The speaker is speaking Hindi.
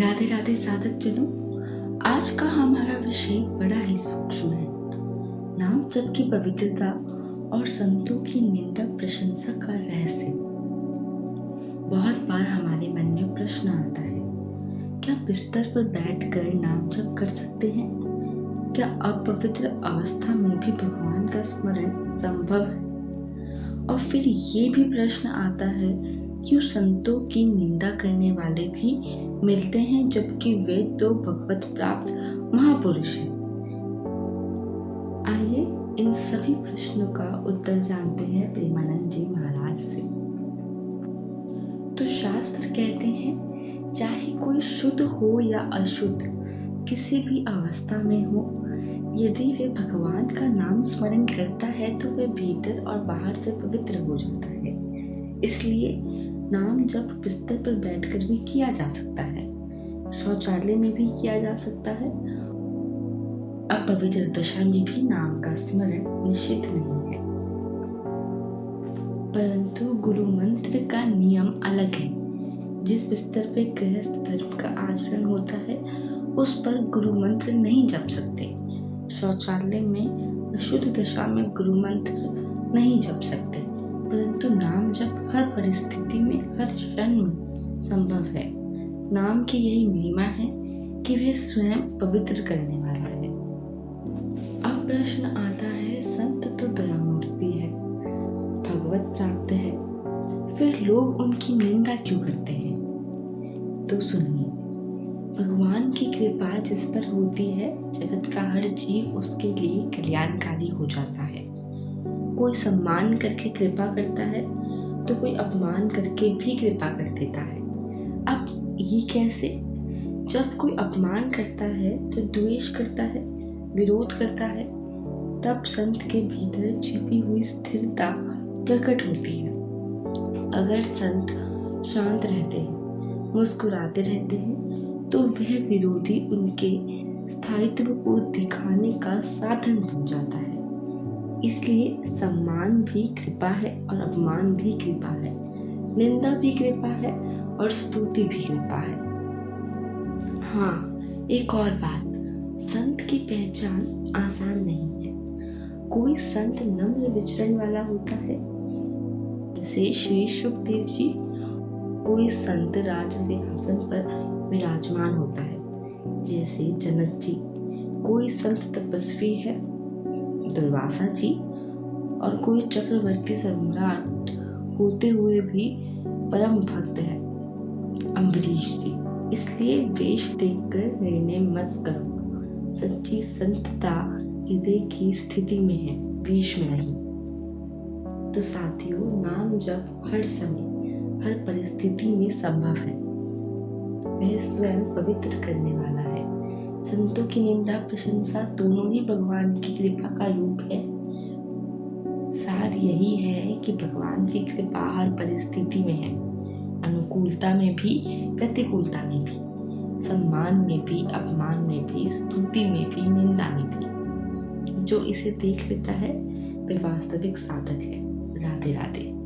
राधे राधे साधक जनों, आज का हमारा विषय बड़ा ही सूक्ष्म है। नाम जप की पवित्रता और संतों की निंदा प्रशंसा का रहस्य। बहुत बार हमारे मन में प्रश्न आता है, क्या बिस्तर पर बैठकर नाम जप कर सकते हैं? क्या अपवित्र अवस्था में भी भगवान का स्मरण संभव है? और फिर ये भी प्रश्न आता है, क्यों संतों की निंदा करने वाले भी मिलते हैं जबकि वे तो भगवत प्राप्त महापुरुष हैं? आइए इन सभी प्रश्नों का उत्तर जानते हैं प्रेमानंद जी महाराज से। तो शास्त्र कहते हैं, चाहे कोई शुद्ध हो या अशुद्ध, किसी भी अवस्था में हो, यदि वे भगवान का नाम स्मरण करता है तो वे भीतर और बाहर से पवित्र हो जाता है। इसलिए नाम जप बिस्तर पर बैठकर भी किया जा सकता है, शौचालय में भी किया जा सकता है। अपवित्र दशा में भी नाम का स्मरण निषिद्ध नहीं है, परंतु गुरु मंत्र का नियम अलग है। जिस बिस्तर पे गृहस्थ धर्म का आचरण होता है, उस पर गुरु मंत्र नहीं जप सकते। शौचालय में अशुद्ध दशा में गुरु मंत्र नहीं जप सकते, परंतु नाम जप हर परिस्थिति में, हर क्षण में संभव है। नाम की यही महिमा है कि वह स्वयं पवित्र करने वाला है। अब प्रश्न आता है, संत तो दयामूर्ति है, भगवत प्राप्त है, फिर लोग उनकी निंदा क्यों करते हैं? तो सुनिए, भगवान की कृपा जिस पर होती है, जगत का हर जीव उसके लिए कल्याणकारी हो जाता है। कोई सम्मान करके कृपा करता है तो कोई अपमान करके भी कृपा कर देता है। अब ये कैसे? जब कोई अपमान करता है तो द्वेष करता है, विरोध करता है, तब संत के भीतर छिपी हुई स्थिरता प्रकट होती है। अगर संत शांत रहते हैं, मुस्कुराते रहते हैं, तो वह विरोधी उनके स्थायित्व को दिखाने का साधन बन जाता है। इसलिए सम्मान भी कृपा है और अपमान भी कृपा है, निंदा भी कृपा है और स्तुति भी कृपा है। हाँ, एक और बात, संत की पहचान आसान नहीं है। कोई संत नम्र विचरण वाला होता है, जैसे श्री शुकदेव जी। कोई संत राज सिंहासन पर विराजमान होता है, जैसे जनक जी। कोई संत तपस्वी है, दुर्वासा जी। और कोई चक्रवर्ती सम्राट होते हुए भी परम भक्त है, अम्बरीश जी। इसलिए वेश देखकर निर्णय मत करो। सच्ची संतता हृदय की स्थिति में है, वेश में नहीं। तो साथियों, नाम जप हर समय, हर परिस्थिति में संभव है। वह स्वयं पवित्र करने वाला है। संतों की निंदा प्रशंसा दोनों ही भगवान की कृपा का रूप है। सार यही है कि भगवान की कृपा हर परिस्थिति में है, अनुकूलता में भी, प्रतिकूलता में भी, सम्मान में भी, अपमान में भी, स्तुति में भी, निंदा में भी। जो इसे देख लेता है वह वास्तविक साधक है। राधे राधे।